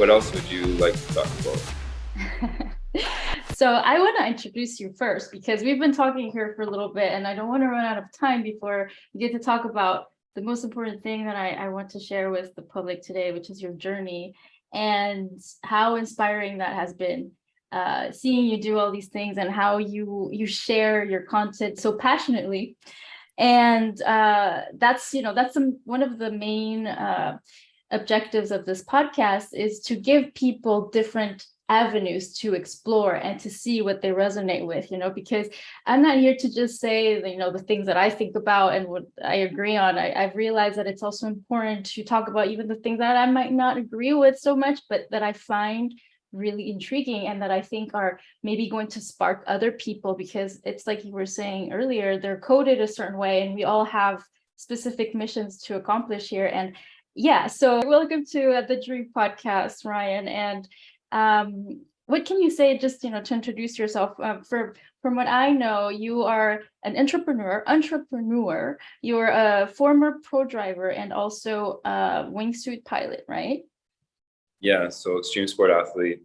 what else would you like to talk about? So I want to introduce you first because we've been talking here for a little bit and I don't want to run out of time before we get to talk about the most important thing that I want to share with the public today, which is your journey and how inspiring that has been. Seeing you do all these things and how you share your content so passionately. And one of the main objectives of this podcast is to give people different avenues to explore and to see what they resonate with, because I'm not here to just say, the things that I think about and what I agree on. I've realized that it's also important to talk about even the things that I might not agree with so much, but that I find really intriguing and that I think are maybe going to spark other people, because it's like you were saying earlier, they're coded a certain way and we all have specific missions to accomplish here. And yeah, so welcome to the Dream Podcast, Ryan. And what can you say just, to introduce yourself? From what I know, you are an entrepreneur. You're a former pro driver and also a wingsuit pilot, right? Yeah, so extreme sport athlete.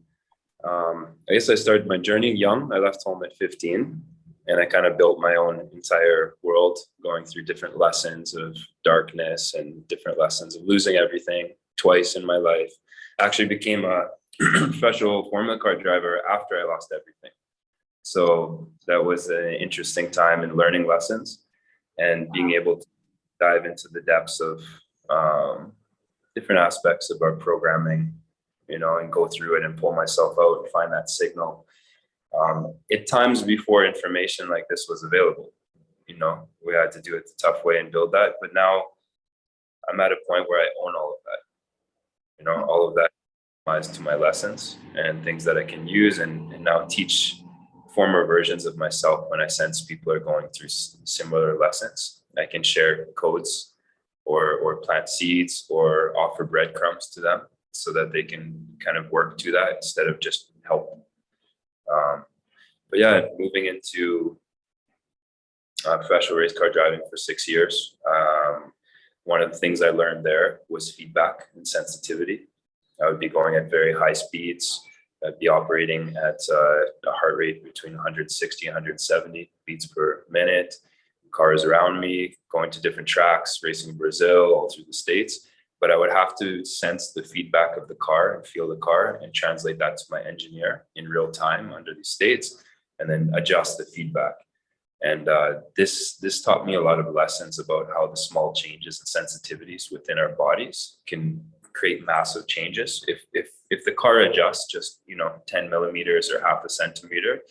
I guess I started my journey young. I left home at 15 and I kind of built my own entire world, going through different lessons of darkness and different lessons of losing everything twice in my life. I actually became a professional Formula car driver after I lost everything. So that was an interesting time in learning lessons and being able to dive into the depths of different aspects of our programming, and go through it and pull myself out and find that signal. At times before information like this was available, we had to do it the tough way and build that. But now I'm at a point where I own all of that, all of that applies to my lessons and things that I can use and now teach former versions of myself. When I sense people are going through similar lessons, I can share codes or plant seeds or offer breadcrumbs to them so that they can kind of work to that instead of just help. But yeah, moving into professional race car driving for 6 years. One of the things I learned there was feedback and sensitivity. I would be going at very high speeds. I'd be operating at a heart rate between 160 and 170 beats per minute. Cars around me, going to different tracks, racing in Brazil, all through the States. But I would have to sense the feedback of the car and feel the car and translate that to my engineer in real time under these states, and then adjust the feedback. And this taught me a lot of lessons about how the small changes and sensitivities within our bodies can create massive changes. If the car adjusts just 10 millimeters or half a centimeter,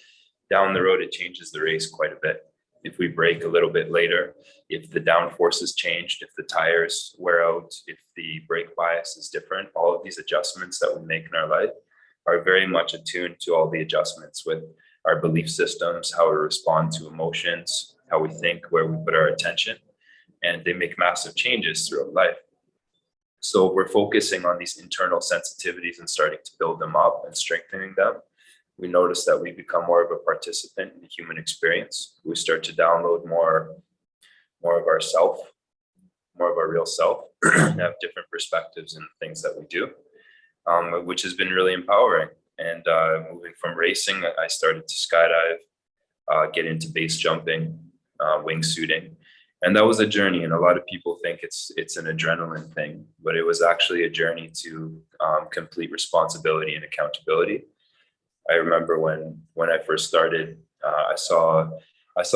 down the road it changes the race quite a bit. If we brake a little bit later, if the downforce is changed, if the tires wear out, if the brake bias is different, all of these adjustments that we make in our life are very much attuned to all the adjustments with our belief systems, how we respond to emotions, how we think, where we put our attention, and they make massive changes throughout life. So we're focusing on these internal sensitivities and starting to build them up and strengthening them. We notice that we become more of a participant in the human experience. We start to download more of ourself, more of our real self, and have different perspectives in things that we do, which has been really empowering. And moving from racing, I started to skydive, get into base jumping, wingsuiting. And that was a journey. And a lot of people think it's an adrenaline thing, but it was actually a journey to complete responsibility and accountability. I remember when I first started, I saw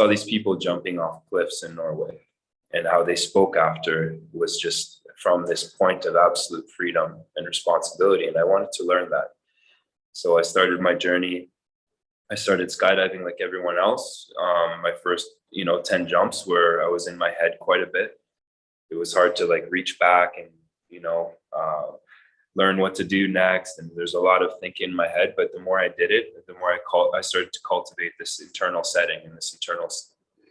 these people jumping off cliffs in Norway, and how they spoke after was just from this point of absolute freedom and responsibility. And I wanted to learn that. So I started my journey. I started skydiving like everyone else. My first, 10 jumps where I was in my head quite a bit. It was hard to reach back and, learn what to do next. And there's a lot of thinking in my head, but the more I did it, the more I started to cultivate this internal setting and this internal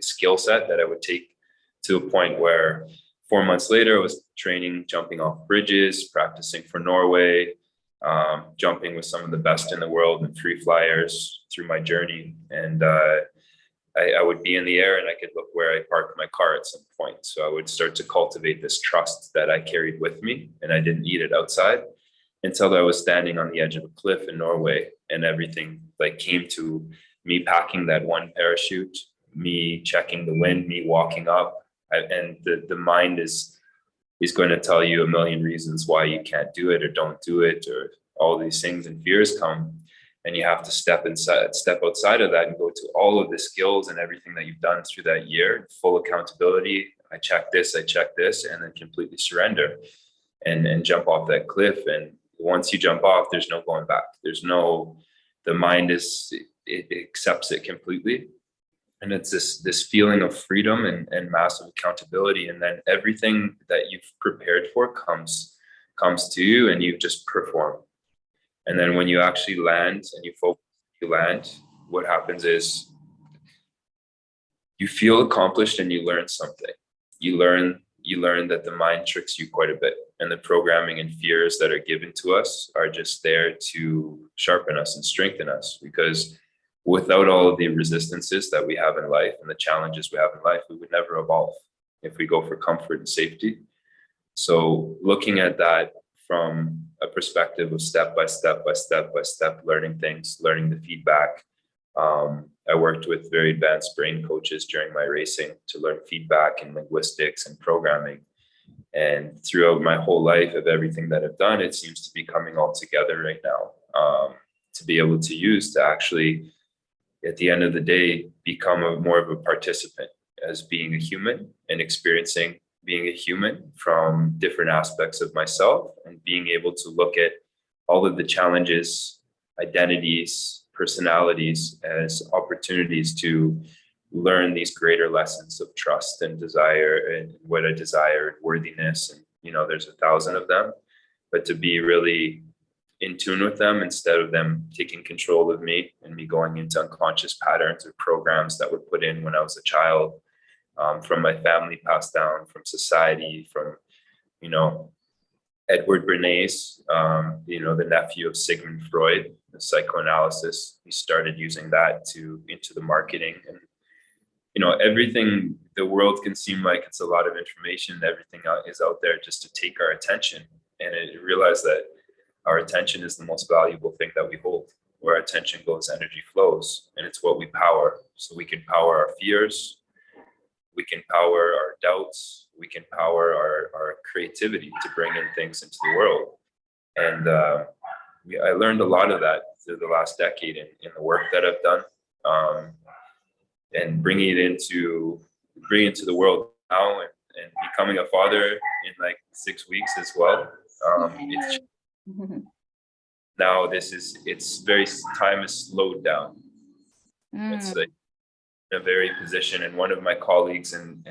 skill set that I would take to a point where 4 months later, I was training, jumping off bridges, practicing for Norway, jumping with some of the best in the world and free flyers through my journey. And I would be in the air and I could look where I parked my car at some point. So I would start to cultivate this trust that I carried with me and I didn't need it outside. until I was standing on the edge of a cliff in Norway, and everything like came to me packing that one parachute, me checking the wind, me walking up. And the mind is going to tell you a million reasons why you can't do it or don't do it, or all these things, and fears come. And you have to step outside of that and go to all of the skills and everything that you've done through that year, full accountability. I check this, and then completely surrender and jump off that cliff. And once you jump off, there's no going back. The mind it accepts it completely. And it's this feeling of freedom and massive accountability. And then everything that you've prepared for comes to you, and you just perform. And then when you actually land and you land, what happens is you feel accomplished and you learn something. You learn that the mind tricks you quite a bit, and the programming and fears that are given to us are just there to sharpen us and strengthen us. Because without all of the resistances that we have in life and the challenges we have in life, we would never evolve if we go for comfort and safety. So looking at that from a perspective of step by step, learning things, learning the feedback. I worked with very advanced brain coaches during my racing to learn feedback and linguistics and programming. And throughout my whole life of everything that I've done, it seems to be coming all together right now, to be able to use to actually, at the end of the day, become more of a participant as being a human and experiencing being a human from different aspects of myself, and being able to look at all of the challenges, identities, personalities as opportunities to learn these greater lessons of trust and desire, and what I desire, worthiness, and there's 1,000 of them, but to be really in tune with them instead of them taking control of me and me going into unconscious patterns or programs that were put in when I was a child, from my family, passed down from society, from Edward Bernays, the nephew of Sigmund Freud, the psychoanalysis. He started using that into the marketing, and everything. The world can seem like it's a lot of information. Everything is out there just to take our attention, and I realized that our attention is the most valuable thing that we hold. Where our attention goes, energy flows, and it's what we power. So we can power our fears, we can power our doubts, we can power our creativity to bring in things into the world. And I learned a lot of that through the last decade in the work that I've done, and bringing it into the world now, and becoming a father in like 6 weeks as well. It's now time is slowed down. It's like a very position, and one of my colleagues and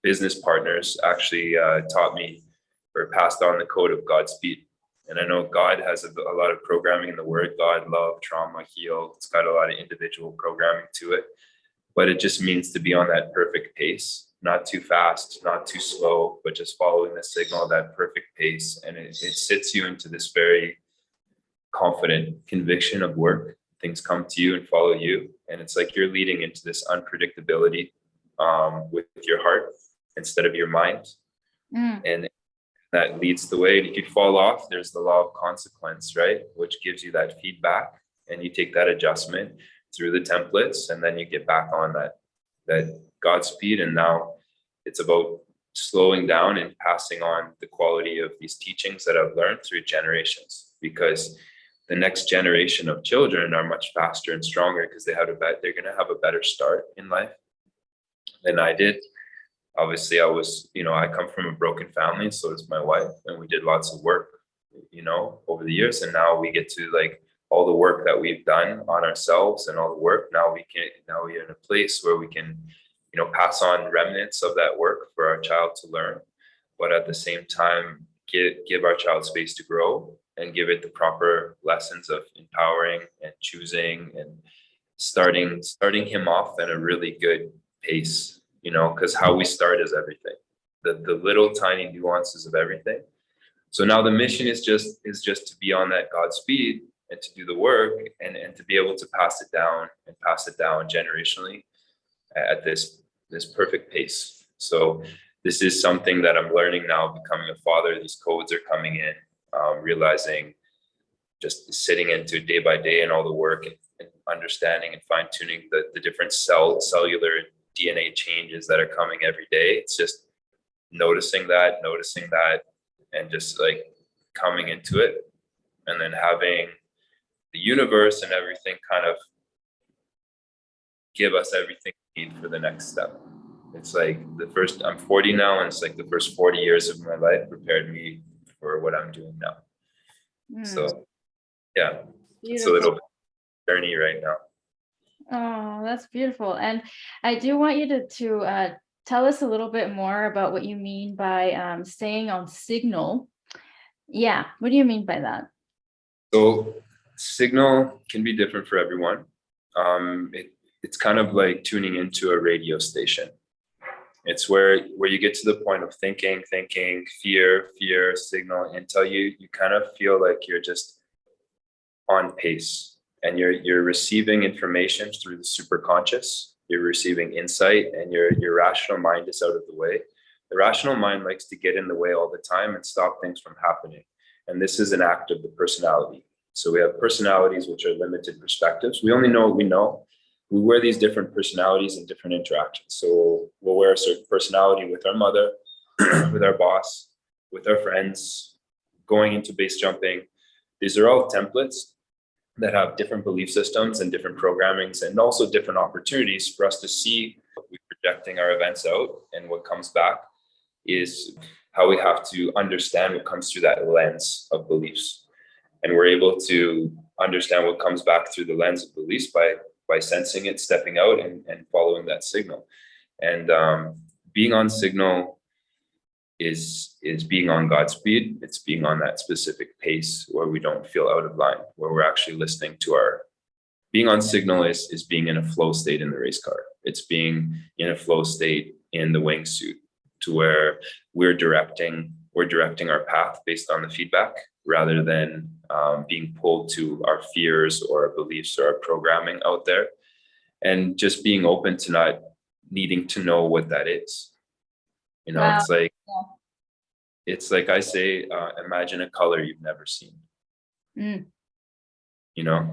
business partners actually taught me or passed on the code of Godspeed. And I know God has a lot of programming in the word: God, love, trauma, heal. It's got a lot of individual programming to it, but it just means to be on that perfect pace, not too fast, not too slow, but just following the signal, that perfect pace. And it sits you into this very confident conviction of work. Things come to you and follow you. And it's like you're leading into this unpredictability with your heart instead of your mind. And that leads the way. And if you fall off, there's the law of consequence, right? Which gives you that feedback, and you take that adjustment through the templates, and then you get back on that Godspeed. And now it's about slowing down and passing on the quality of these teachings that I've learned through generations, because the next generation of children are much faster and stronger, because they're going to have a better start in life than I did. Obviously, I come from a broken family, so does my wife, and we did lots of work, over the years. And now we get to, like, all the work that we've done on ourselves and all the work, now we're in a place where we can, pass on remnants of that work for our child to learn, but at the same time, give our child space to grow and give it the proper lessons of empowering and choosing and starting him off at a really good pace, because how we start is everything, the little tiny nuances of everything. So now the mission is just to be on that Godspeed and to do the work, and to be able to pass it down generationally at this perfect pace. So this is something that I'm learning now, becoming a father. These codes are coming in, realizing just sitting into day by day and all the work and understanding and fine tuning the different cellular DNA changes that are coming every day. It's just noticing that, and just like coming into it, and then having the universe and everything kind of give us everything we need for the next step. It's like I'm 40 now, and it's like the first 40 years of my life prepared me for what I'm doing now. So yeah, it's a little journey right now. Oh, that's beautiful. And I do want you to tell us a little bit more about what you mean by staying on signal. Yeah, what do you mean by that? So signal can be different for everyone. It's kind of like tuning into a radio station. It's where you get to the point of thinking, fear, signal, until you kind of feel like you're just on pace, and you're receiving information through the superconscious. You're receiving insight, and your rational mind is out of the way. The rational mind likes to get in the way all the time and stop things from happening. And this is an act of the personality. So we have personalities which are limited perspectives. We only know what we know. We wear these different personalities in different interactions. So we'll wear a certain personality with our mother, with our boss, with our friends, going into base jumping. These are all templates that have different belief systems and different programmings, and also different opportunities for us to see. We're projecting our events out, and what comes back is how we have to understand what comes through that lens of beliefs. And we're able to understand what comes back through the lens of beliefs by sensing it, stepping out, and following that signal. And being on signal is being on Godspeed. It's being on that specific pace where we don't feel out of line, where we're actually listening to being on signal is being in a flow state in the race car. It's being in a flow state in the wingsuit, to where we're directing our path based on the feedback, rather than being pulled to our fears or our beliefs or our programming out there, and just being open to not needing to know what that is. Wow. It's like I say, imagine a color you've never seen.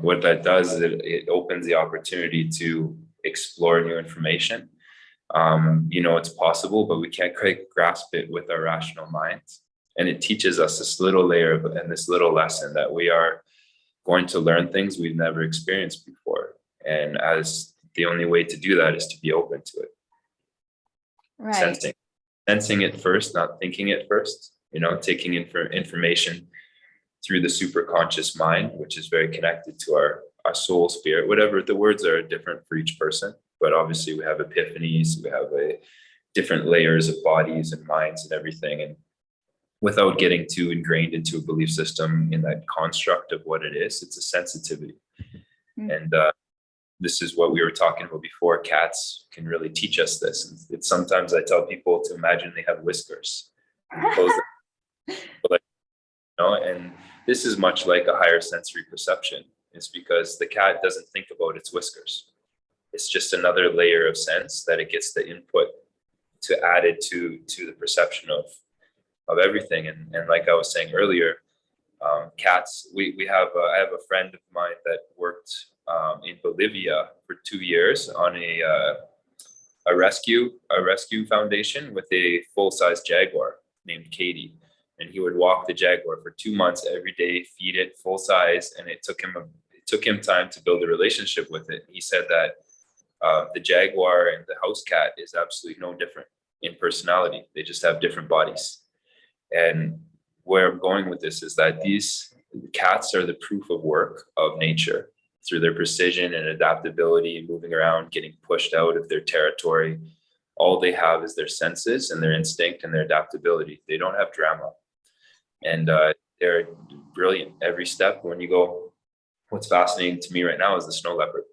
What that does is it opens the opportunity to explore new information. It's possible, but we can't quite grasp it with our rational minds. And it teaches us this little layer and this little lesson that we are going to learn things we've never experienced before. And as the only way to do that is to be open to it. Right. Sensing it first, not thinking it first, taking information through the superconscious mind, which is very connected to our soul, spirit, whatever. The words are different for each person, but obviously we have epiphanies, we have different layers of bodies and minds and everything. And without getting too ingrained into a belief system in that construct of what it is, it's a sensitivity. And this is what we were talking about before. Cats can really teach us this. And it's sometimes I tell people to imagine they have whiskers. And this is much like a higher sensory perception. It's because the cat doesn't think about its whiskers. It's just another layer of sense that it gets the input to add it to the perception of everything. And like I was saying earlier, cats, I have a friend of mine that worked in Bolivia for 2 years on a rescue foundation with a full-size jaguar named Katie. And he would walk the jaguar for 2 months every day, feed it full size, and it took him time to build a relationship with it. He said that the jaguar and the house cat is absolutely no different in personality. They just have different bodies. And where I'm going with this is that these cats are the proof of work of nature through their precision and adaptability, moving around, getting pushed out of their territory. All they have is their senses and their instinct and their adaptability. They don't have drama. And they're brilliant every step. When you go, what's fascinating to me right now is the snow leopard.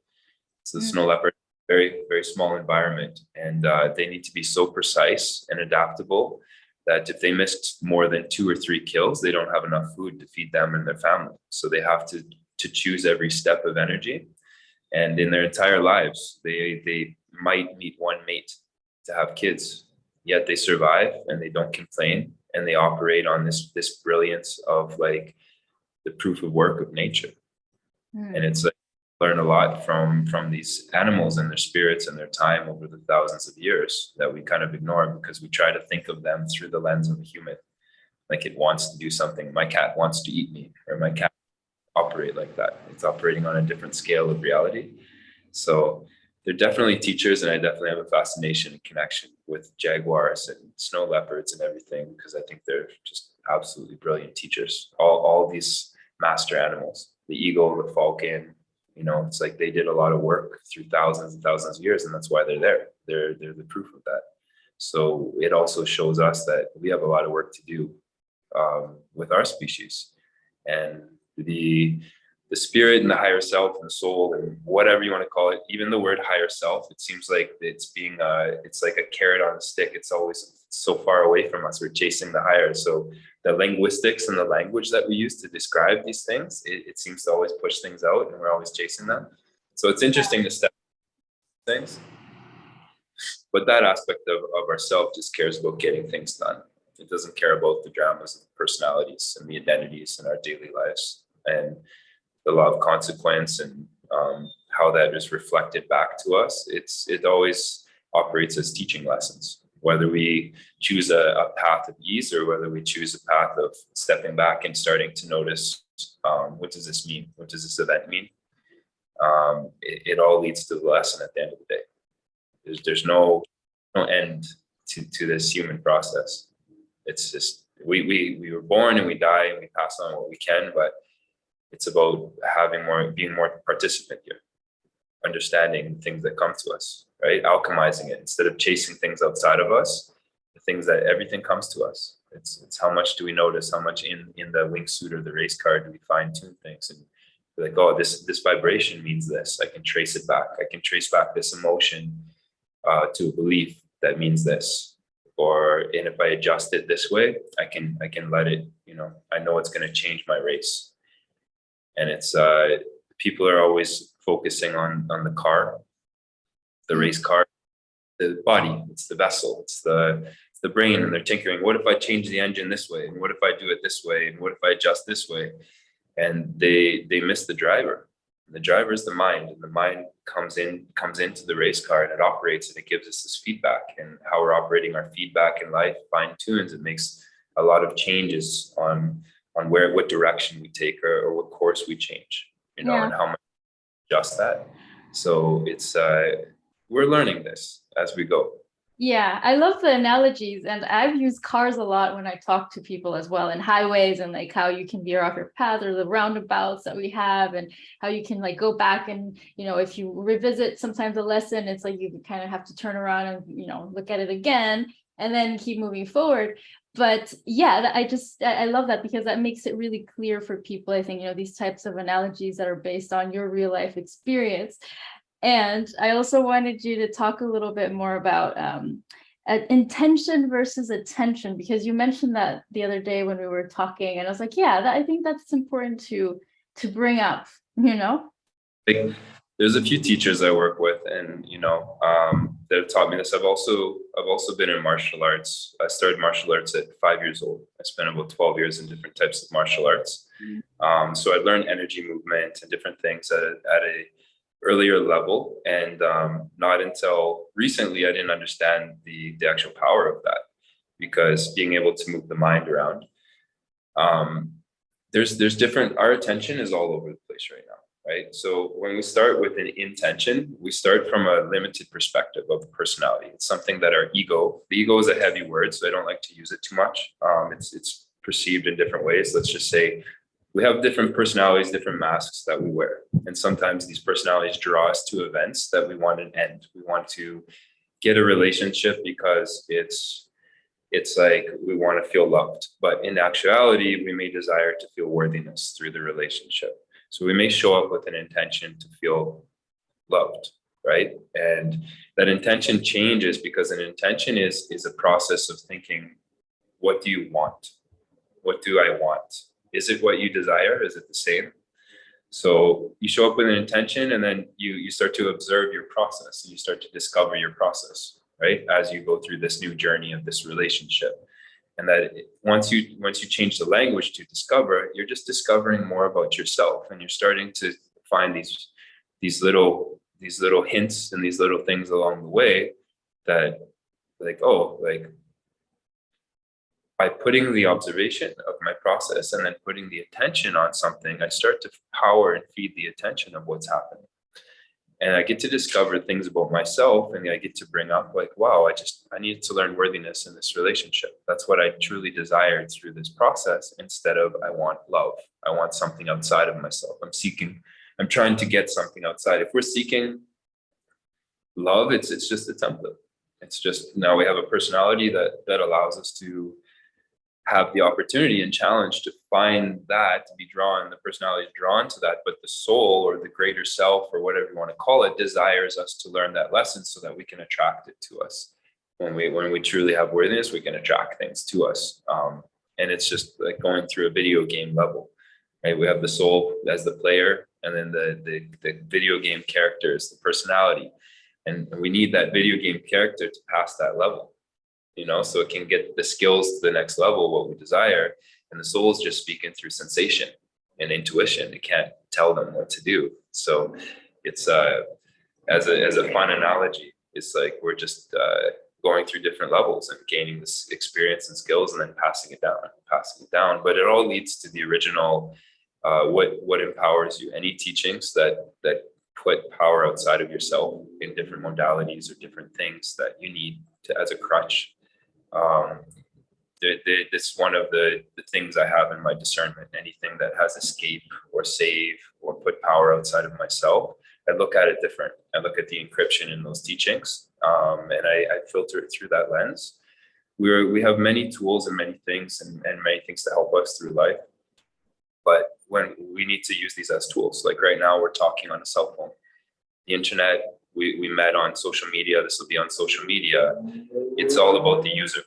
So the snow leopard, very, very small environment, and they need to be so precise and adaptable that if they missed more than 2 or 3 kills, they don't have enough food to feed them and their family. So they have to choose every step of energy. And in their entire lives, they might need one mate to have kids, yet they survive and they don't complain. and they operate on this brilliance of like the proof of work of nature. And it's like learn a lot from these animals and their spirits and their time over the thousands of years that we kind of ignore because we try to think of them through the lens of a human. Like it wants to do something. My cat wants to eat me, or my cat operate like that. It's operating on a different scale of reality. So they're definitely teachers, and I definitely have a fascination and connection with jaguars and snow leopards and everything because I think they're just absolutely brilliant teachers. All these master animals, the eagle, the falcon, you know, it's like they did a lot of work through thousands and thousands of years, and that's why they're there. They're the proof of that. So it also shows us that we have a lot of work to do with our species, and the spirit and the higher self and soul and whatever you want to call it. Even the word higher self, it seems like it's being it's like a carrot on a stick. It's always so far away from us. We're chasing the higher. So the linguistics and the language that we use to describe these things, it seems to always push things out, and we're always chasing them. So it's interesting to step things. But that aspect of ourself just cares about getting things done. It doesn't care about the dramas of the personalities and the identities in our daily lives and the law of consequence and how that is reflected back to us. It always operates as teaching lessons, whether we choose a path of ease or whether we choose a path of stepping back and starting to notice, what does this mean? What does this event mean? It all leads to the lesson at the end of the day. There's no end to this human process. It's just we were born and we die and we pass on what we can, but it's about being more participant here, understanding things that come to us, right? Alchemizing it instead of chasing things outside of us. The things that everything comes to us. It's how much do we notice? How much in the wingsuit or the race car do we fine tune things and be like, oh, this vibration means this. I can trace it back. I can trace back this emotion to a belief that means this. And if I adjust it this way, I can let it, I know it's going to change my race. And it's people are always focusing on the car, the race car, the body, it's the vessel, it's the brain, and they're tinkering. What if I change the engine this way? And what if I do it this way? And what if I adjust this way? And they miss the driver. The driver is the mind, and the mind comes into the race car, and it operates, and it gives us this feedback. And how we're operating our feedback in life fine tunes. It makes a lot of changes on what direction we take or what course we change, and how much we adjust that. So it's we're learning this as we go. Yeah, I love the analogies, and I've used cars a lot when I talk to people as well, and highways, and like how you can veer off your path or the roundabouts that we have, and how you can like go back and if you revisit sometimes a lesson, it's like you kind of have to turn around and look at it again and then keep moving forward. But yeah, I love that because that makes it really clear for people. I think these types of analogies that are based on your real life experience. And I also wanted you to talk a little bit more about intention versus attention, because you mentioned that the other day when we were talking, and I was like, I think that's important to bring up, Like, there's a few teachers I work with, and that have taught me this. I've also been in martial arts. I started martial arts at 5 years old. I spent about 12 years in different types of martial arts. So I learned energy movement and different things at a earlier level, and not until recently I didn't understand the actual power of that, because being able to move the mind around, there's different, our attention is all over the place right now, right? So when we start with an intention, we start from a limited perspective of the personality. It's something that the ego is a heavy word, so I don't like to use it too much. It's perceived in different ways. Let's just say we have different personalities, different masks that we wear. And sometimes these personalities draw us to events that we want to end. We want to get a relationship because it's like we want to feel loved. But in actuality, we may desire to feel worthiness through the relationship. So we may show up with an intention to feel loved, right? And that intention changes because an intention is a process of thinking, what do you want? What do I want? Is it what you desire? Is it the same? So you show up with an intention, and then you start to observe your process, and you start to discover your process, right? As you go through this new journey of this relationship. And that once you change the language to discover, you're just discovering more about yourself, and you're starting to find these little hints and these little things along the way that, like, oh, like, by putting the observation of my process and then putting the attention on something, I start to power and feed the attention of what's happening. And I get to discover things about myself, and I get to bring up, like, wow, I need to learn worthiness in this relationship. That's what I truly desired through this process, instead of I want love. I want something outside of myself. I'm trying to get something outside. If we're seeking love, it's just a template. It's just, now we have a personality that allows us to have the opportunity and challenge to find that, to be drawn, the personality is drawn to that, but the soul, or the greater self, or whatever you want to call it, desires us to learn that lesson so that we can attract it to us. When we truly have worthiness, we can attract things to us. And it's just like going through a video game level, right? We have the soul as the player, and then the video game character is the personality. And we need that video game character to pass that level, so it can get the skills to the next level, what we desire. And the soul is just speaking through sensation and intuition. It can't tell them what to do. So it's as a fun analogy, it's like we're just going through different levels and gaining this experience and skills, and then passing it down. But it all leads to the original, what empowers you. Any teachings that put power outside of yourself in different modalities or different things that you need to, as a crutch. This one of the things I have in my discernment. Anything that has escape or save or put power outside of myself, I look at it different. I look at the encryption in those teachings, and I filter it through that lens. We have many tools and many things and many things to help us through life, but when we need to use these as tools, like right now we're talking on a cell phone, the internet, we met on social media, this will be on social media. It's all about the user.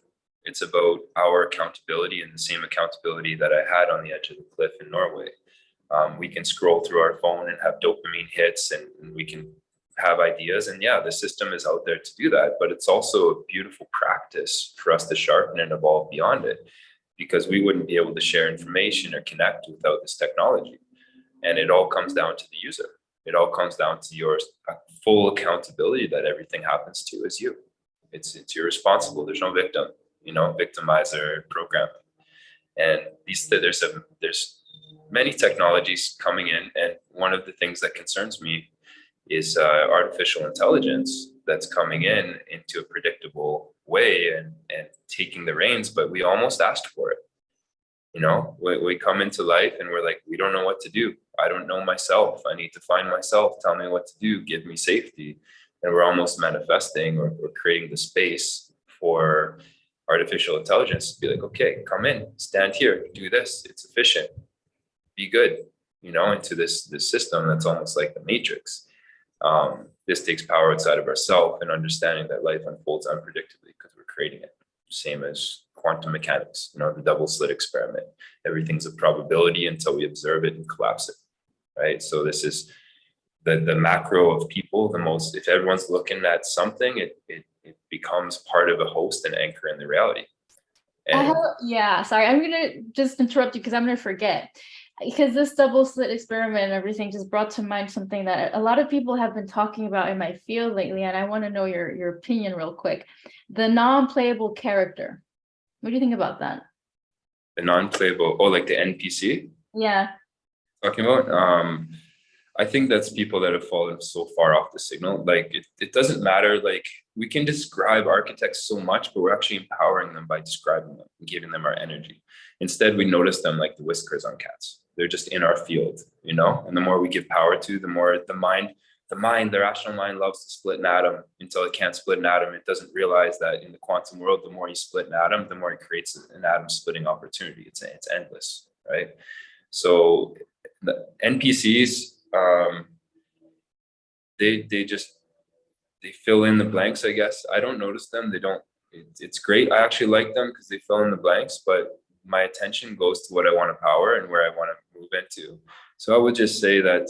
It's about our accountability, and the same accountability that I had on the edge of the cliff in Norway. We can scroll through our phone and have dopamine hits, and we can have ideas. And yeah, the system is out there to do that, but it's also a beautiful practice for us to sharpen and evolve beyond it, because we wouldn't be able to share information or connect without this technology. And it all comes down to the user. It all comes down to your full accountability that everything happens to is you. It's you're responsible. There's no victim, victimizer program. And there's many technologies coming in, and one of the things that concerns me is artificial intelligence that's coming into a predictable way and taking the reins, but we almost asked for it. We come into life and we're like, we don't know what to do. I don't know myself. I need to find myself. Tell me what to do. Give me safety. And we're almost manifesting or creating the space for artificial intelligence to be like, okay, come in, stand here, do this. It's efficient. Be good, into this system that's almost like the Matrix. This takes power outside of ourselves, and understanding that life unfolds unpredictably because we're creating it. Same as quantum mechanics, the double slit experiment. Everything's a probability until we observe it and collapse it, right? So this is the macro of people. If everyone's looking at something, it becomes part of a host and anchor in the reality. And sorry, I'm gonna just interrupt you because I'm gonna forget. Because this double slit experiment and everything just brought to mind something that a lot of people have been talking about in my field lately, and I want to know your opinion real quick. The non-playable character. What do you think about that? The non-playable, like the NPC? Yeah. Talking about? I think that's people that have fallen so far off the signal. Like it doesn't matter. Like we can describe architects so much, but we're actually empowering them by describing them and giving them our energy. Instead, we notice them like the whiskers on cats. They're just in our field, and the more we give power to, the more the rational mind loves to split an atom until it can't split an atom. It doesn't realize that in the quantum world, the more you split an atom, the more it creates an atom splitting opportunity. It's endless, right? So the NPCs, they fill in the blanks, I guess. I don't notice them. It's great. I actually like them because they fill in the blanks, but my attention goes to what I want to power and where I want to move into. So I would just say that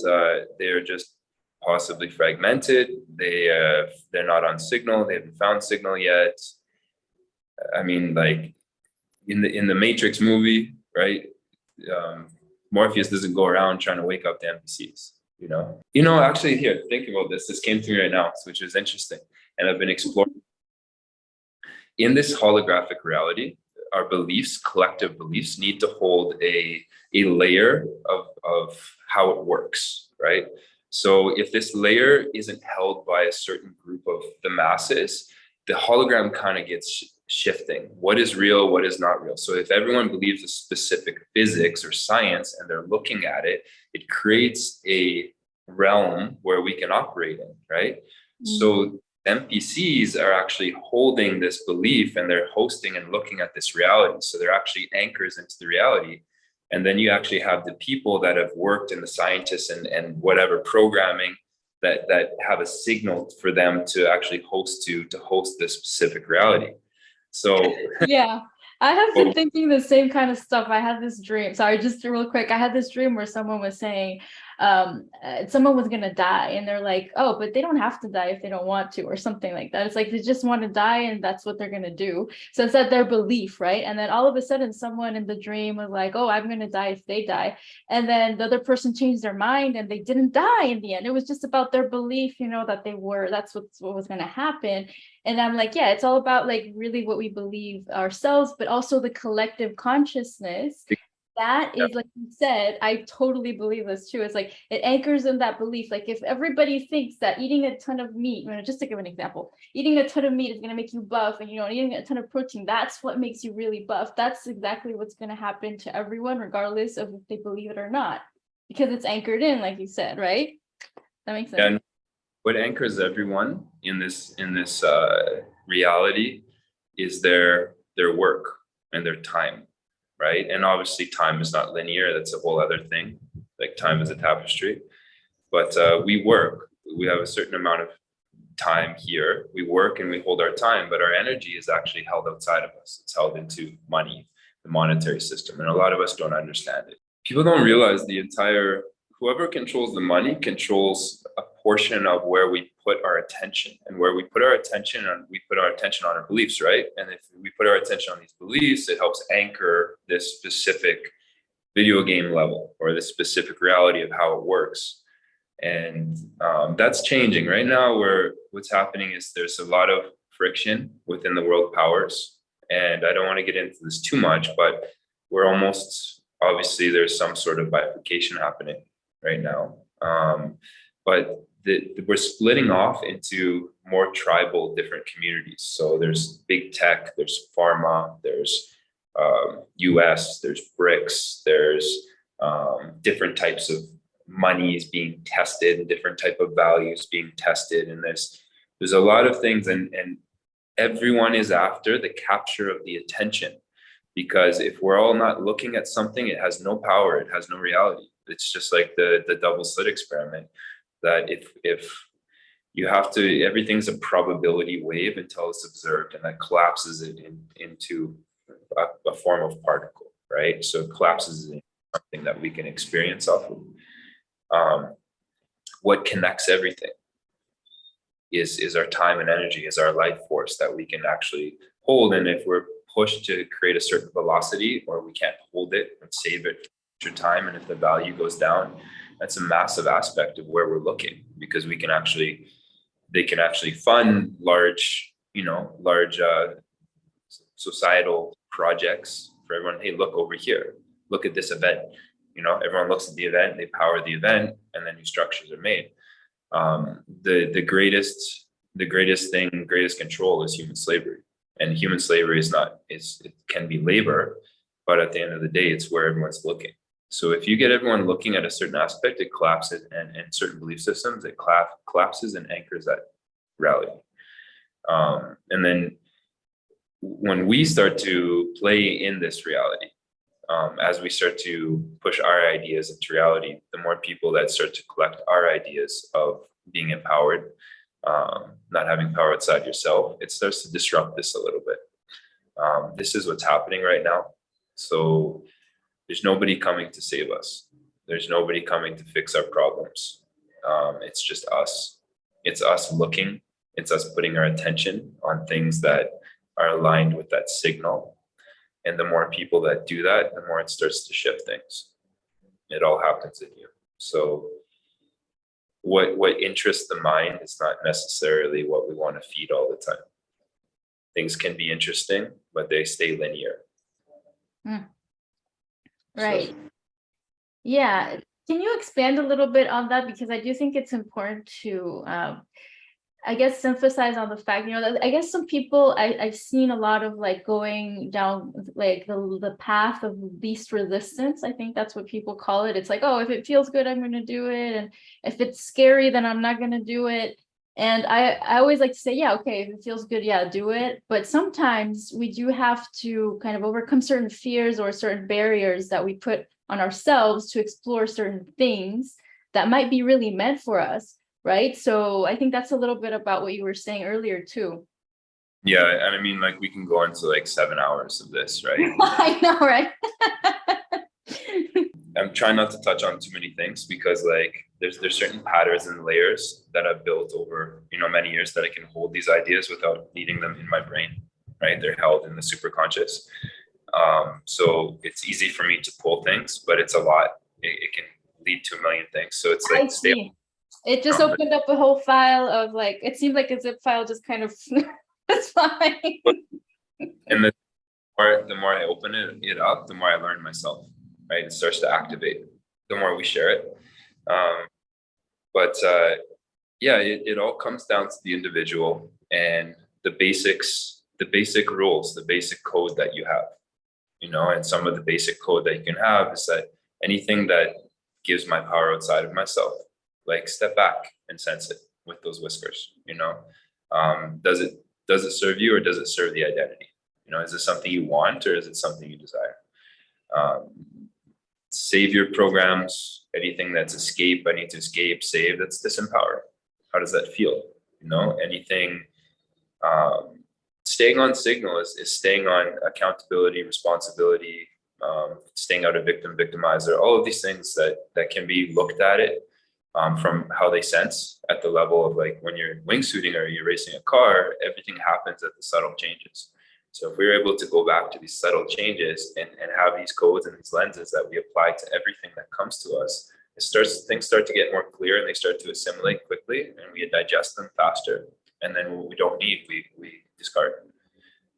they're just possibly fragmented. They're not on signal. They haven't found signal yet. I mean, like in the Matrix movie, right? Morpheus doesn't go around trying to wake up the NPCs, actually, here, think about this. This came to me right now, which is interesting. And I've been exploring in this holographic reality, our beliefs, collective beliefs, need to hold a layer of how it works, right? So if this layer isn't held by a certain group of the masses, the hologram kind of gets shifting. What is real, what is not real? So if everyone believes a specific physics or science and they're looking at it, it creates a realm where we can operate in, right? So NPCs are actually holding this belief and they're hosting and looking at this reality. So they're actually anchors into the reality. And then you actually have the people that have worked in the scientists and whatever programming that have a signal for them to actually host this specific reality. So yeah, I have been thinking the same kind of stuff. I had this dream. Sorry, just real quick. I had this dream where someone was saying, someone was gonna die, and they're like, "Oh, but they don't have to die if they don't want to," or something like that. It's like they just want to die, and that's what they're gonna do. So it's that their belief, right? And then all of a sudden, someone in the dream was like, "Oh, I'm gonna die if they die," and then the other person changed their mind, and they didn't die in the end. It was just about their belief, that they were. That's what was gonna happen. And I'm like, yeah, it's all about like really what we believe ourselves, but also the collective consciousness. That is, like you said, I totally believe this too. It's like it anchors in that belief. Like if everybody thinks that eating a ton of meat, just to give an example, eating a ton of meat is going to make you buff, and eating a ton of protein, that's what makes you really buff. That's exactly what's going to happen to everyone, regardless of if they believe it or not, because it's anchored in, like you said, right? That makes sense. And what anchors everyone in this reality is their work and their time, right? And obviously time is not linear. That's a whole other thing. Like time is a tapestry, but we work. We have a certain amount of time here. We work and we hold our time, but our energy is actually held outside of us. It's held into money, the monetary system. And a lot of us don't understand it. People don't realize whoever controls the money controls a portion of where we put our attention, and where we put our attention on, our beliefs, right? And if we put our attention on these beliefs, it helps anchor this specific video game level or this specific reality of how it works. And that's changing right now, where what's happening is there's a lot of friction within the world powers. And I don't want to get into this too much, but obviously there's some sort of bifurcation happening right now. But we're splitting off into more tribal different communities. So there's big tech, there's pharma, there's US, there's BRICS, there's different types of monies being tested, different type of values being tested. And there's a lot of things, and everyone is after the capture of the attention. Because if we're all not looking at something, it has no power, it has no reality. It's just like the double slit experiment, that if you have to, everything's a probability wave until it's observed, and that collapses it into a form of particle, right? So it collapses into something that we can experience off of. What connects everything is our time and energy, is our life force that we can actually hold. And if we're pushed to create a certain velocity, or we can't hold it and save it for time, and if the value goes down, that's a massive aspect of where we're looking, because they can actually fund large societal projects for everyone. Hey, look over here, look at this event. Everyone looks at the event, they power the event, and then new structures are made. The greatest control is human slavery. And human slavery it can be labor, but at the end of the day, it's where everyone's looking. So if you get everyone looking at a certain aspect, it collapses, and certain belief systems, it collapses and anchors that reality. And then when we start to play in this reality, as we start to push our ideas into reality, the more people that start to collect our ideas of being empowered, not having power outside yourself, it starts to disrupt this a little bit. This is what's happening right now. So there's nobody coming to save us. There's nobody coming to fix our problems. It's just us. It's us looking. It's us putting our attention on things that are aligned with that signal. And the more people that do that, the more it starts to shift things. It all happens in you. So what interests the mind is not necessarily what we want to feed all the time. Things can be interesting, but they stay linear. Right. So, Yeah. Can you expand a little bit on that? Because I do think it's important to, I guess, emphasize on the fact, that I guess some people, I've seen a lot of like going down like the path of least resistance. I think that's what people call it. It's like, oh, if it feels good, I'm going to do it. And if it's scary, then I'm not going to do it. And I always like to say, yeah, okay, if it feels good, yeah, do it. But sometimes we do have to kind of overcome certain fears or certain barriers that we put on ourselves to explore certain things that might be really meant for us. Right. So I think that's a little bit about what you were saying earlier, too. yeah. And I mean, like we can go into like 7 hours of this, right? I know, right? I'm trying not to touch on too many things because like there's certain patterns and layers that I've built over, many years that I can hold these ideas without needing them in my brain, right? They're held in the superconscious. So it's easy for me to pull things, but it's a lot. It can lead to a million things. So it's I like stay see. It just on opened up a whole file of like, it seemed like a zip file just kind of, it's fine. and the more I open it up, the more I learn myself, right? It starts to activate the more we share it. But yeah, it all comes down to the individual and the basics, the basic rules, the basic code that you have, and some of the basic code that you can have is that anything that gives my power outside of myself, like step back and sense it with those whiskers, does it serve you or does it serve the identity? Is it something you want or is it something you desire? Savior programs, anything that's escape, I need to escape, save, that's disempowered. How does that feel? Anything, staying on signal is staying on accountability, responsibility, staying out of victimizer, all of these things that can be looked at it from how they sense at the level of like when you're wingsuiting or you're racing a car, everything happens at the subtle changes. So if we're able to go back to these subtle changes and have these codes and these lenses that we apply to everything that comes to us, things start to get more clear and they start to assimilate quickly and we digest them faster. And then what we don't need, we discard.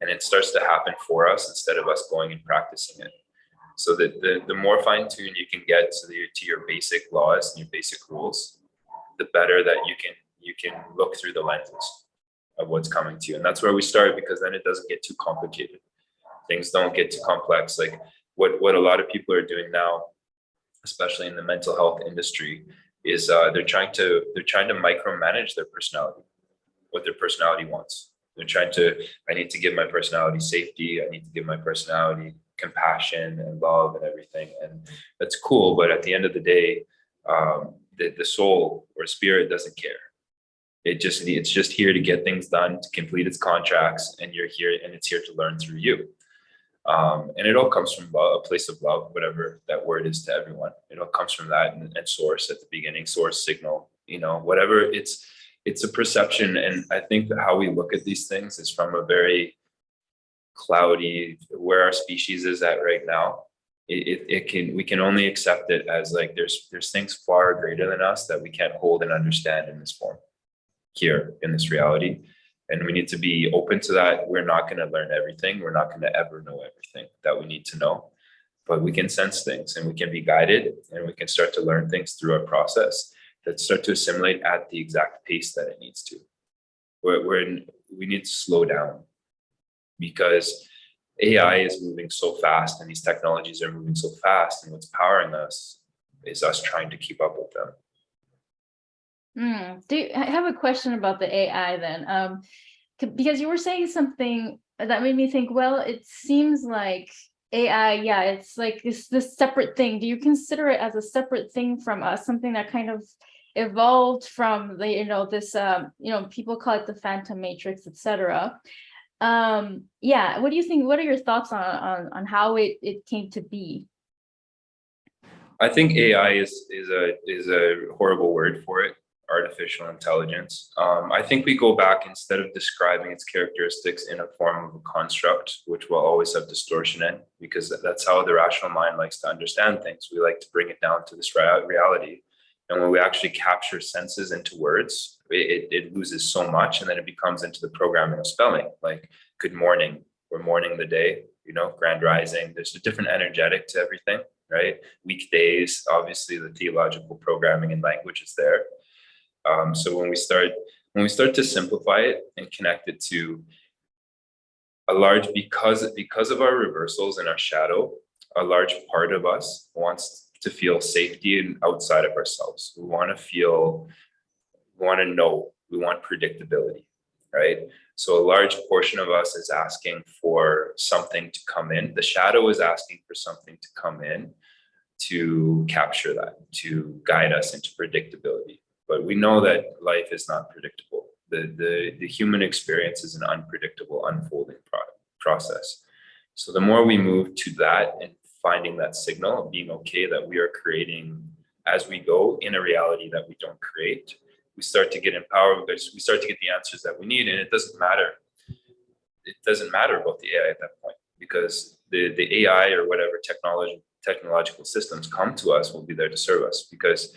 And it starts to happen for us instead of us going and practicing it. So that the more fine-tuned you can get to your basic laws and your basic rules, the better that you can look through the lenses of what's coming to you. And that's where we start, because then it doesn't get too complicated. Things don't get too complex. Like what a lot of people are doing now, especially in the mental health industry, is they're trying to micromanage their personality, what their personality wants. They're trying to, I need to give my personality safety. I need to give my personality compassion and love and everything. And that's cool. But at the end of the day, the soul or spirit doesn't care. It's just here to get things done, to complete its contracts, and you're here, and it's here to learn through you. And it all comes from a place of love, whatever that word is to everyone. It all comes from that and source at the beginning, source signal, whatever. It's a perception, and I think that how we look at these things is from a very cloudy, where our species is at right now. We can only accept it as like there's things far greater than us that we can't hold and understand in this form here in this reality, and we need to be open to that. We're not going to learn everything, we're not going to ever know everything that we need to know, but we can sense things and we can be guided, and we can start to learn things through our process that start to assimilate at the exact pace that it needs to. We need to slow down, because AI is moving so fast and these technologies are moving so fast, and what's powering us is us trying to keep up with them. I have a question about the AI then, because you were saying something that made me think, well, it seems like AI, yeah, it's like this separate thing. Do you consider it as a separate thing from us, something that kind of evolved from the, this, people call it the phantom matrix, etc. Yeah, what do you think? What are your thoughts on how it came to be? I think AI is a horrible word for it. artificial intelligence. I think we go back, instead of describing its characteristics in a form of a construct, which will always have distortion in, because that's how the rational mind likes to understand things. We like to bring it down to this reality. And when we actually capture senses into words, it loses so much, and then it becomes into the programming of spelling, like good morning, we're mourning the day, grand rising. There's a different energetic to everything, right? Weekdays, obviously the theological programming and language is there. So when we start to simplify it and connect it to a large, because of our reversals and our shadow, a large part of us wants to feel safety and outside of ourselves. We want to know, we want predictability, right? So a large portion of us is asking for something to come in. The shadow is asking for something to come in to capture that, to guide us into predictability. But we know that life is not predictable. The human experience is an unpredictable, unfolding process. So the more we move to that and finding that signal, being okay that we are creating as we go in a reality that we don't create, we start to get empowered, because we start to get the answers that we need. And it doesn't matter. It doesn't matter about the AI at that point, because the AI or whatever technological systems come to us will be there to serve us, because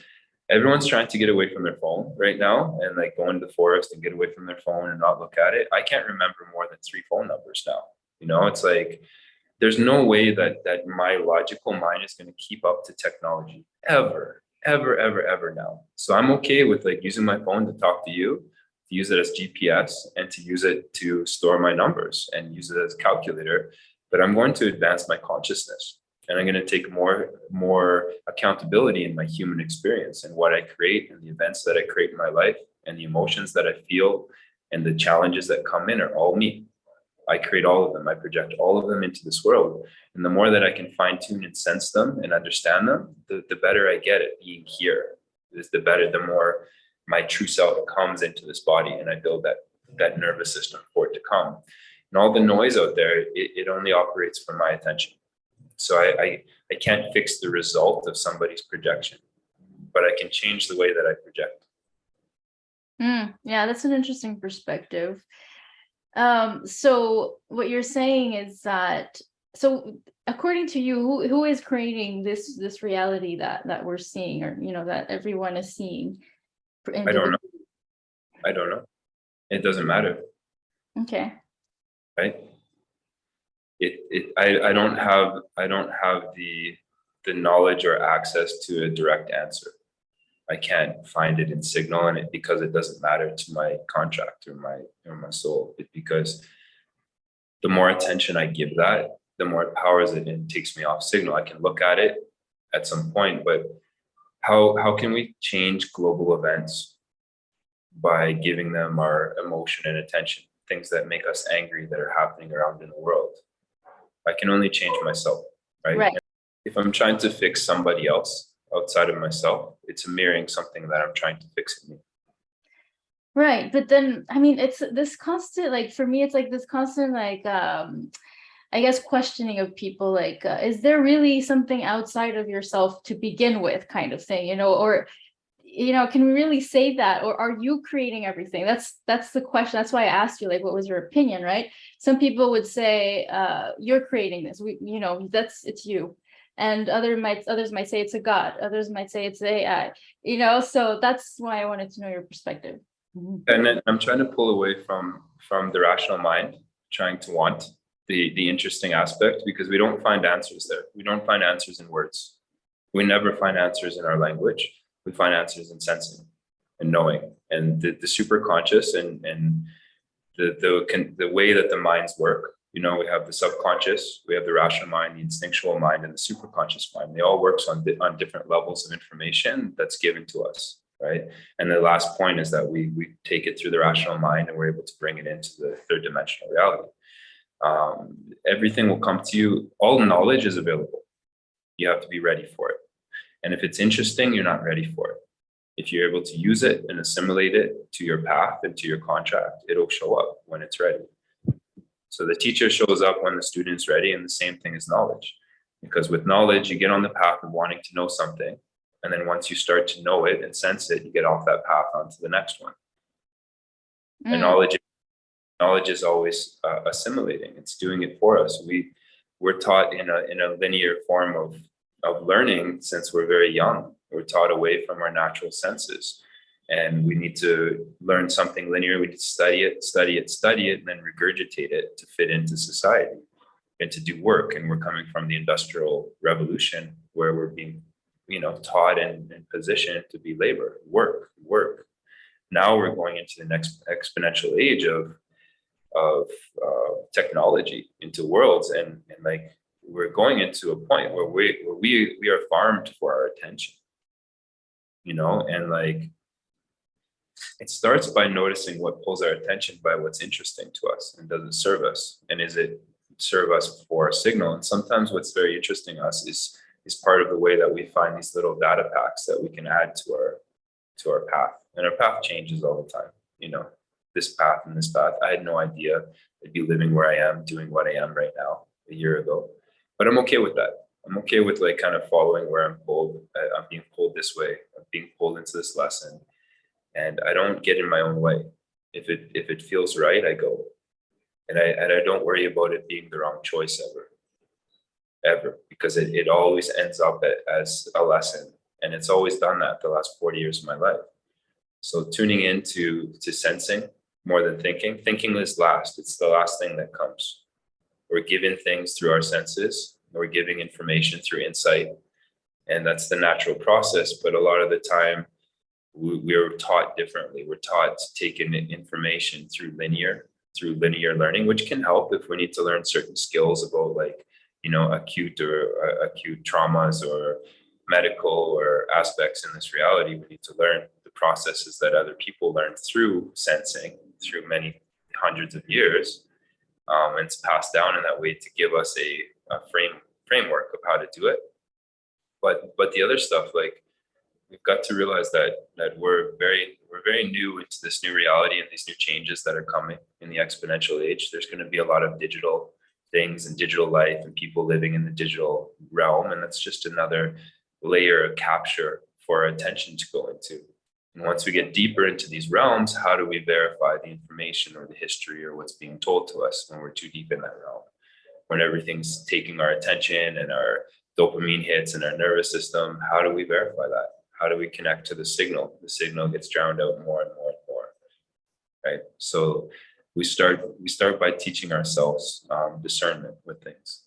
everyone's trying to get away from their phone right now and like go into the forest and get away from their phone and not look at it. I can't remember more than 3 phone numbers now. It's like, there's no way that my logical mind is going to keep up to technology ever now. So I'm okay with like using my phone to talk to you, to use it as GPS, and to use it to store my numbers and use it as a calculator. But I'm going to advance my consciousness, and I'm going to take more accountability in my human experience and what I create, and the events that I create in my life, and the emotions that I feel, and the challenges that come in are all me. I create all of them. I project all of them into this world. And the more that I can fine tune and sense them and understand them, the better I get at being here. The more my true self comes into this body, and I build that nervous system for it to come. And all the noise out there, it only operates from my attention. So I can't fix the result of somebody's projection, but I can change the way that I project. Yeah, that's an interesting perspective. So what you're saying is that, so according to you, who is creating this reality that we're seeing, or that everyone is seeing? I don't know. It doesn't matter. Okay. Right? I don't have the knowledge or access to a direct answer. I can't find it in signal, and because it doesn't matter to my contract or my soul. Because the more attention I give that, the more it powers it and takes me off signal. I can look at it at some point, but how can we change global events by giving them our emotion and attention? Things that make us angry that are happening around in the world. I can only change myself, right? Right. If I'm trying to fix somebody else outside of myself, it's mirroring something that I'm trying to fix in me. Right. But then, I mean, it's this constant, like, for me, it's like this constant, like, I guess, questioning of people, like, is there really something outside of yourself to begin with, kind of thing, or, can we really say that? Or are you creating everything? That's the question. That's why I asked you, like, what was your opinion, right? Some people would say, you're creating this, it's you. And others might say it's a God. Others might say it's AI, so that's why I wanted to know your perspective. And then I'm trying to pull away from the rational mind, trying to want the interesting aspect, because we don't find answers there. We don't find answers in words. We never find answers in our language. We find answers in sensing and knowing, and the super conscious and the way that the minds work. We have the subconscious, we have the rational mind, the instinctual mind, and the superconscious mind. They all work on different levels of information that's given to us, right? And the last point is that we take it through the rational mind, and we're able to bring it into the third dimensional reality. Everything will come to you. All knowledge is available. You have to be ready for it. And if it's interesting, you're not ready for it. If you're able to use it and assimilate it to your path and to your contract, it'll show up when it's ready. So the teacher shows up when the student's ready, and the same thing is knowledge. Because with knowledge, you get on the path of wanting to know something, And then once you start to know it and sense it, you get off that path onto the next one. And knowledge is always assimilating. It's doing it for us. We're taught in a linear form of learning since we're very young. We're taught away from our natural senses. And we need to learn something linear. We need to study it, and then regurgitate it to fit into society and to do work. And we're coming from the Industrial Revolution, where we're being, taught and positioned to be labor, work. Now we're going into the next exponential age of technology, into worlds, and like we're going into a point where we are farmed for our attention, and like it starts by noticing what pulls our attention by what's interesting to us, and does it serve us, and is it serve us for a signal. And sometimes what's very interesting to us is part of the way that we find these little data packs that we can add to our path. And our path changes all the time, this path and this path. I had no idea I'd be living where I am, doing what I am right now a year ago, but I'm okay with that. I'm okay with like kind of following where I'm pulled. I'm being pulled this way. I'm being pulled into this lesson, and I don't get in my own way. If it feels right, I go, and I don't worry about it being the wrong choice ever, because it always ends up as a lesson, and it's always done that the last 40 years of my life. So tuning into sensing more than thinking. Thinking is last. It's the last thing that comes. We're given things through our senses. We're giving information through insight, and that's the natural process. But a lot of the time, we're taught differently. We're taught to take in information through linear learning, which can help if we need to learn certain skills about like, acute traumas or medical or aspects in this reality. We need to learn the processes that other people learned through sensing through many hundreds of years. And it's passed down in that way to give us a framework of how to do it. But the other stuff, like, we've got to realize that we're very new into this new reality and these new changes that are coming in the exponential age. There's going to be a lot of digital things and digital life and people living in the digital realm, and that's just another layer of capture for our attention to go into. And once we get deeper into these realms, how do we verify the information or the history or what's being told to us when we're too deep in that realm? When everything's taking our attention and our dopamine hits and our nervous system, how do we verify that? How do we connect to the signal? The signal gets drowned out more and more and more, right? So we start by teaching ourselves discernment with things.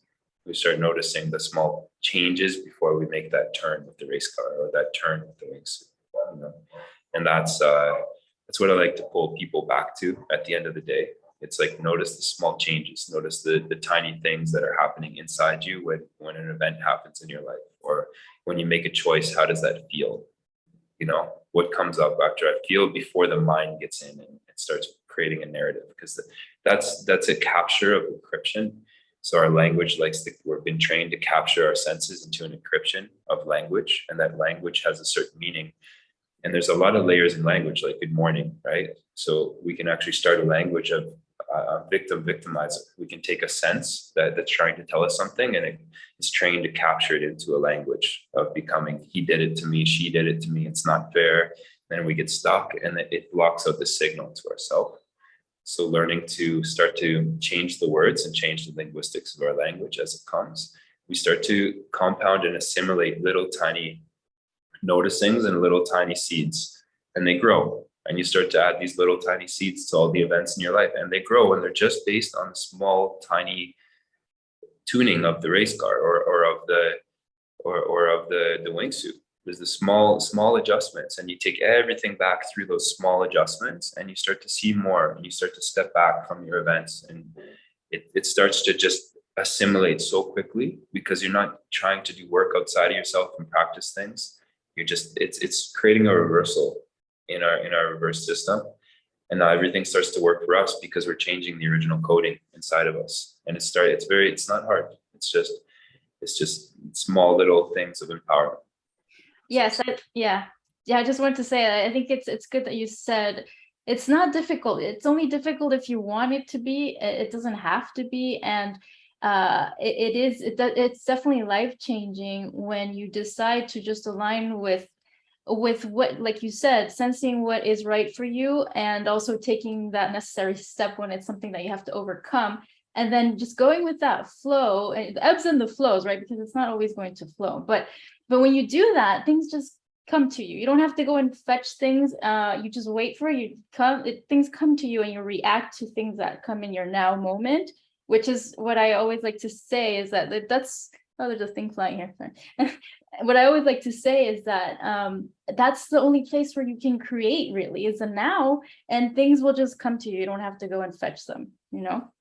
We start noticing the small changes before we make that turn with the race car or that turn with the wingsuit, And that's what I like to pull people back to at the end of the day. It's like, notice the small changes, notice the tiny things that are happening inside you when an event happens in your life, or when you make a choice. How does that feel? What comes up after I feel before the mind gets in and it starts creating a narrative, because that's a capture of encryption. So our language we've been trained to capture our senses into an encryption of language, and that language has a certain meaning. And there's a lot of layers in language, like good morning, right? So we can actually start a language of victimizer. We can take a sense that's trying to tell us something, and it is trained to capture it into a language of becoming, he did it to me, she did it to me, it's not fair. Then we get stuck, and it blocks out the signal to ourselves. So learning to start to change the words and change the linguistics of our language as it comes, we start to compound and assimilate little tiny noticings and little tiny seeds, and they grow. And you start to add these little tiny seeds to all the events in your life, and they grow, and they're just based on the small tiny tuning of the race car or of the wingsuit. There's the small adjustments, and you take everything back through those small adjustments, and you start to see more, and you start to step back from your events, and it starts to just assimilate so quickly, because you're not trying to do work outside of yourself and practice things. It's creating a reversal in our reverse system, and now everything starts to work for us because we're changing the original coding inside of us. And it's not hard. It's just small little things of empowerment. Yes, I just wanted to say, I think it's good that you said it's not difficult. It's only difficult if you want it to be. It doesn't have to be. And it's definitely life-changing when you decide to just align with what, like you said, sensing what is right for you, and also taking that necessary step when it's something that you have to overcome, and then just going with that flow, and the ebbs and the flows, right? Because it's not always going to flow, but when you do that, things just come to you. You don't have to go and fetch things. You just wait for it. Things come to you, and you react to things that come in your now moment, which is what I always like to say is that's, oh, there's a thing flying here. Sorry. What I always like to say is that that's the only place where you can create, really, is the now, and things will just come to you. You don't have to go and fetch them, you know?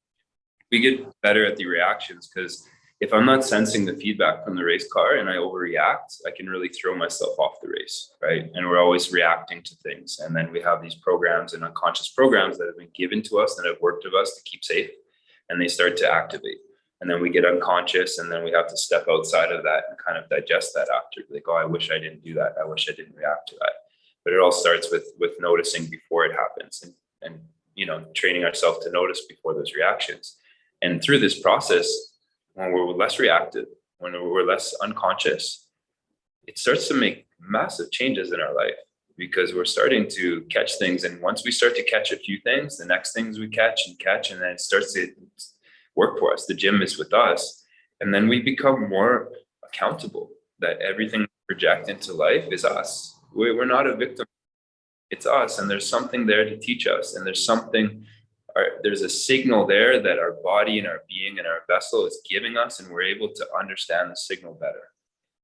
We get better at the reactions, because if I'm not sensing the feedback from the race car and I overreact, I can really throw myself off the race, right? And we're always reacting to things. And then we have these programs and unconscious programs that have been given to us that have worked with us to keep safe, and they start to activate. And then we get unconscious, and then we have to step outside of that and kind of digest that after. Like, oh, I wish I didn't do that. I wish I didn't react to that. But it all starts with noticing before it happens, and training ourselves to notice before those reactions. And through this process, when we're less reactive, when we're less unconscious, it starts to make massive changes in our life, because we're starting to catch things. And once we start to catch a few things, the next things we catch, and then it starts to work for us. The gym is with us. And then we become more accountable that everything we project into life is us. We're not a victim. It's us. And there's something there to teach us. And there's a signal there that our body and our being and our vessel is giving us, and we're able to understand the signal better.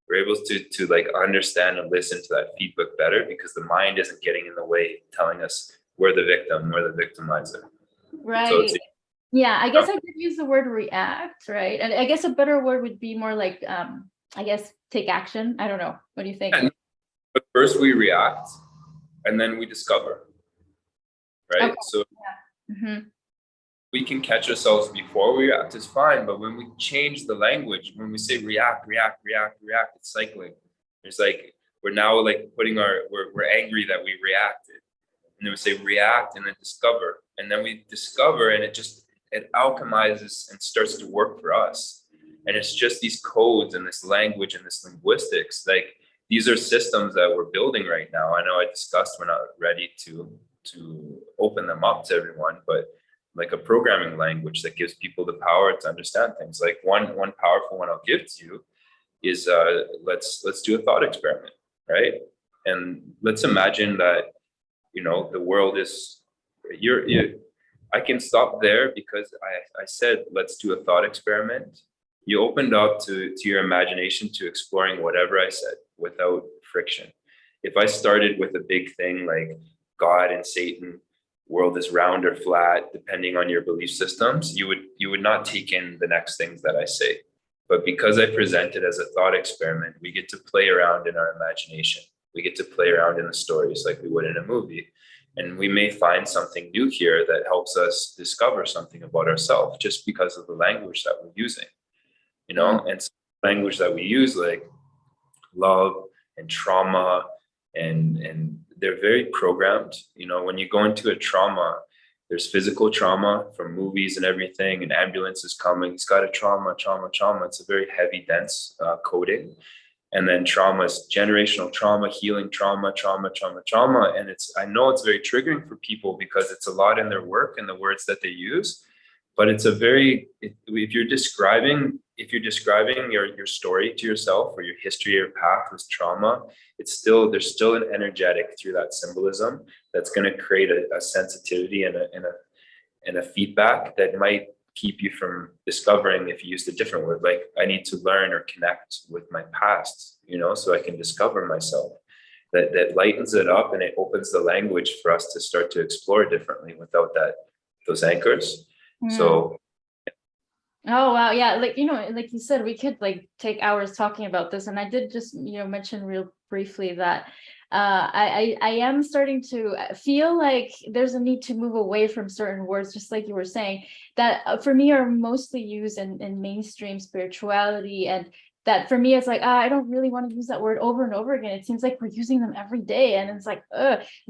We're able to like understand and listen to that feedback better, because the mind isn't getting in the way, telling us we're the victim, we're the victimizer. Right. So yeah, I guess I could use the word react, right? And I guess a better word would be more like, I guess, take action. I don't know. What do you think? But first we react, and then we discover, right? Okay. So Mm-hmm. we can catch ourselves before we react, it's fine. But when we change the language, when we say react, it's cycling. It's like we're now like we're angry that we reacted. And then we say react, and then discover. And then we discover, and it alchemizes and starts to work for us. And it's just these codes and this language and this linguistics. Like, these are systems that we're building right now. I know I discussed we're not ready to open them up to everyone, but like a programming language that gives people the power to understand things. Like one powerful one I'll give to you is let's do a thought experiment, right? And let's imagine that the world is I can stop there, because I said let's do a thought experiment. You opened up to your imagination to exploring whatever I said without friction. If I started with a big thing like God and Satan, world is round or flat, depending on your belief systems, you would not take in the next things that I say. But because I present it as a thought experiment, we get to play around in our imagination. We get to play around in the stories like we would in a movie. And we may find something new here that helps us discover something about ourselves, just because of the language that we're using. And language that we use, like love and trauma, and they're very programmed. When you go into a trauma, there's physical trauma from movies and everything. An ambulance is coming, it's got a trauma. It's a very heavy, dense coding. And then trauma is generational trauma, healing trauma. And I know it's very triggering for people, because it's a lot in their work and the words that they use. But it's if you're describing your story to yourself, or your history or path with trauma, there's still an energetic through that symbolism that's going to create a sensitivity and a feedback that might keep you from discovering if you used a different word. Like, I need to learn or connect with my past, so I can discover myself. That lightens it up, and it opens the language for us to start to explore differently without those anchors. So oh wow, yeah, like like you said, we could like take hours talking about this, and I did just mention real briefly that I am starting to feel like there's a need to move away from certain words, just like you were saying, that for me are mostly used in mainstream spirituality, and that for me, it's like, I don't really want to use that word over and over again. It seems like we're using them every day. And it's like,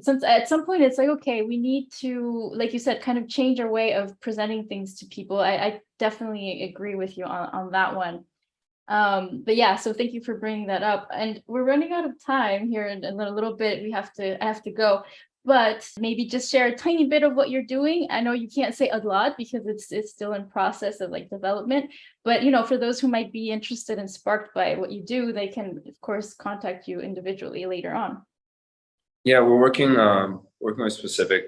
since at some point it's like, okay, we need to, like you said, kind of change our way of presenting things to people. I definitely agree with you on that one. But yeah, so thank you for bringing that up. And we're running out of time here in a little bit. I have to go. But maybe just share a tiny bit of what you're doing. I know you can't say a lot because it's still in process of like development. But for those who might be interested and sparked by what you do, they can of course contact you individually later on. Yeah, we're working with specific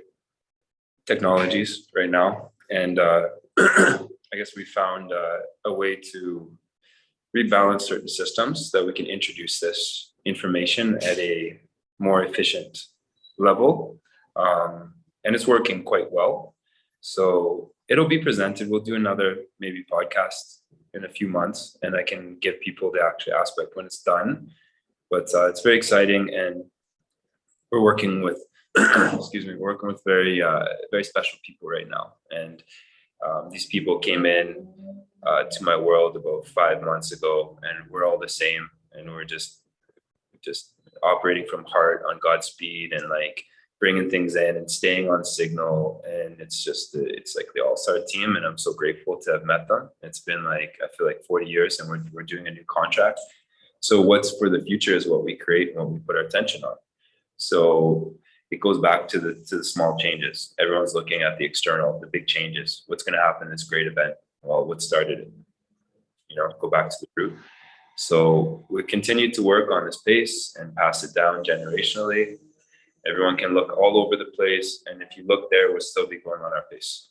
technologies right now, and I guess we found a way to rebalance certain systems that we can introduce this information at a more efficient level. And it's working quite well. So it'll be presented. We'll do another maybe podcast in a few months, and I can give people the actual aspect when it's done. But it's very exciting, and we're working with excuse me, we're working with very special people right now. And these people came in to my world about 5 months ago, and we're all the same, and we're just operating from heart on God's speed, and like bringing things in and staying on signal. And it's like the all-star team, and I'm so grateful to have met them. It's been like, I feel like 40 years, and we're doing a new contract. So what's for the future is what we create and what we put our attention on. So it goes back to the small changes. Everyone's looking at the external, the big changes. What's going to happen in this great event? Well, what started it? Go back to the root. So we continue to work on this pace and pass it down generationally. Everyone can look all over the place, and if you look there, we'll still be going on our pace.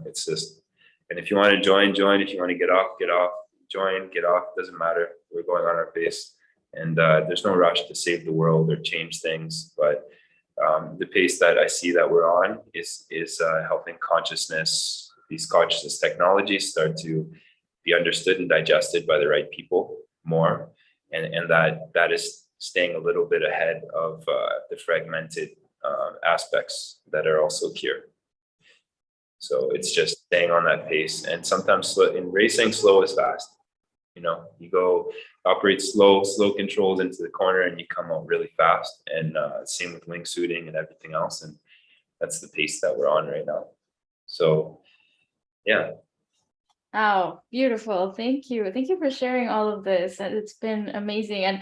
It's just, and if you want to join, join. If you want to get off, get off. Join, get off. Doesn't matter. We're going on our pace, and there's no rush to save the world or change things. But the pace that I see that we're on is helping these consciousness technologies start to be understood and digested by the right people more, and that is staying a little bit ahead of the fragmented aspects that are also here. So it's just staying on that pace, and sometimes in racing, slow is fast. You go operate slow controls into the corner, and you come out really fast. And same with wingsuiting and everything else, and that's the pace that we're on right now. So yeah. Oh, beautiful. Thank you. Thank you for sharing all of this. It's been amazing. And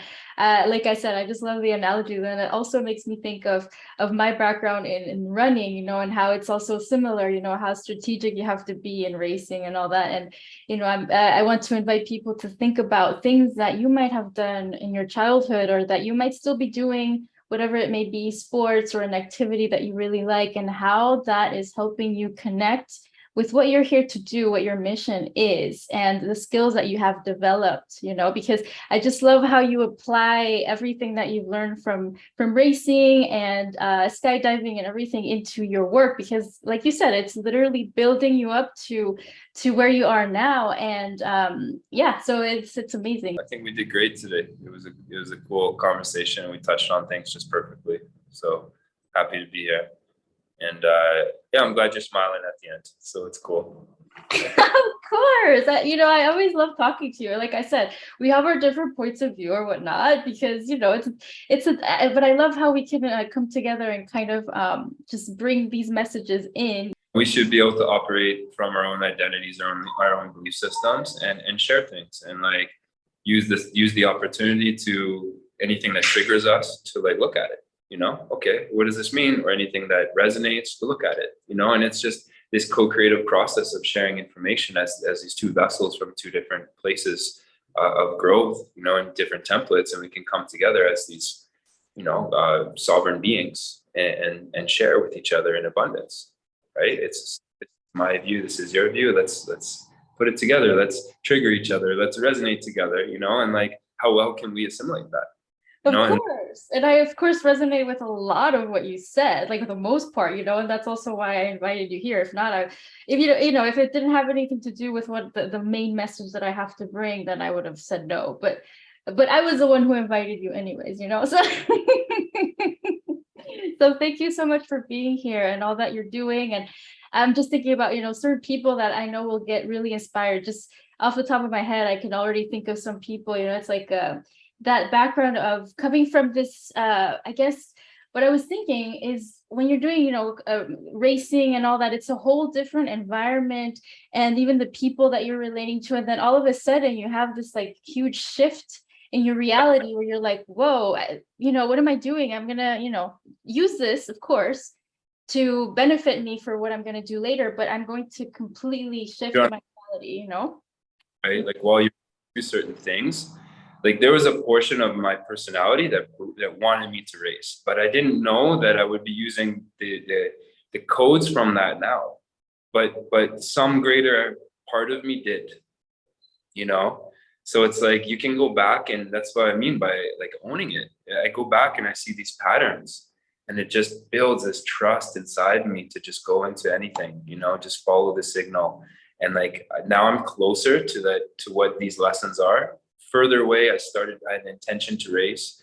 like I said, I just love the analogy. And it also makes me think of my background in running, and how it's also similar, how strategic you have to be in racing and all that. And, I want to invite people to think about things that you might have done in your childhood, or that you might still be doing, whatever it may be, sports or an activity that you really like, and how that is helping you connect with what you're here to do, what your mission is, and the skills that you have developed, because I just love how you apply everything that you've learned from racing and skydiving and everything into your work, because like you said, it's literally building you up to where you are now. And yeah, so it's amazing. I think we did great today. It was a cool conversation, and we touched on things just perfectly. So happy to be here. And yeah, I'm glad you're smiling at the end. So it's cool. Of course. I always love talking to you. Like I said, we have our different points of view or whatnot, because, but I love how we can come together and kind of just bring these messages in. We should be able to operate from our own identities, our own belief systems, and share things, and like use the opportunity to anything that triggers us to like look at it. Okay, what does this mean? Or anything that resonates, to look at it, and it's just this co-creative process of sharing information as these two vessels from two different places of growth, in different templates, and we can come together as these, sovereign beings, and share with each other in abundance, right? It's my view, this is your view. Let's put it together. Let's trigger each other. Let's resonate together, and like, how well can we assimilate that? Of course. And I, of course, resonate with a lot of what you said, like for the most part, and that's also why I invited you here. If not, if it didn't have anything to do with what the main message that I have to bring, then I would have said no. But I was the one who invited you anyways, so so thank you so much for being here and all that you're doing. And I'm just thinking about, certain people that I know will get really inspired. Just off the top of my head, I can already think of some people, it's like that background of coming from this, I guess what I was thinking is when you're doing, racing and all that, it's a whole different environment, and even the people that you're relating to. And then all of a sudden you have this like huge shift in your reality where you're like, whoa, what am I doing? I'm gonna, use this, of course, to benefit me for what I'm gonna do later, but I'm going to completely shift my reality, Right? Like while you do certain things, like there was a portion of my personality that wanted me to race, but I didn't know that I would be using the codes from that now. But some greater part of me did, you know. So it's like you can go back, and that's what I mean by like owning it. I go back and I see these patterns, and it just builds this trust inside me to just go into anything, just follow the signal. And like now I'm closer to what these lessons are. Further away, I had an intention to race,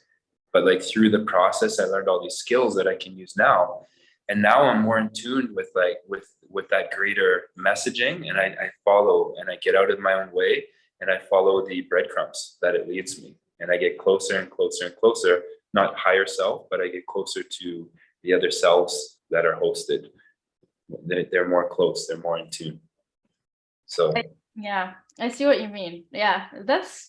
but like through the process I learned all these skills that I can use now. And now I'm more in tune with like with that greater messaging, and I follow, and I get out of my own way, and I follow the breadcrumbs that it leads me, and I get closer and closer and closer, not higher self, but I get closer to the other selves that are hosted. They're more close, they're more in tune. So yeah, I see what you mean. Yeah, that's,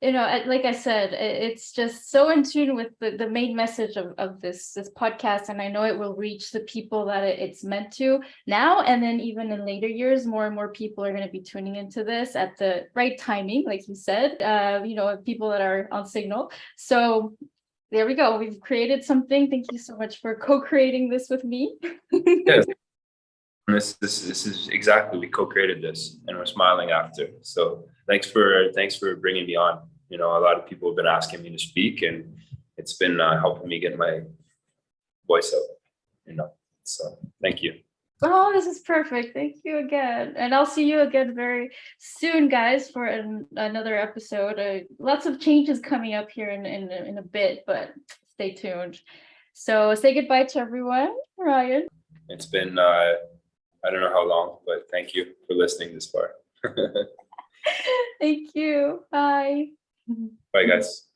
like I said, it's just so in tune with the main message of this podcast. And I know it will reach the people that it's meant to now. And then even in later years, more and more people are going to be tuning into this at the right timing, like you said, people that are on signal. So there we go. We've created something. Thank you so much for co-creating this with me. yes. This is exactly, we co-created this, and we're smiling after. So thanks for bringing me on. A lot of people have been asking me to speak, and it's been helping me get my voice out. So thank you. Oh, this is perfect. Thank you again. And I'll see you again very soon, guys, for another episode. Lots of changes coming up here in a bit, but stay tuned. So say goodbye to everyone, Ryan. It's been I don't know how long, but thank you for listening this far. Thank you. Bye. Bye, guys.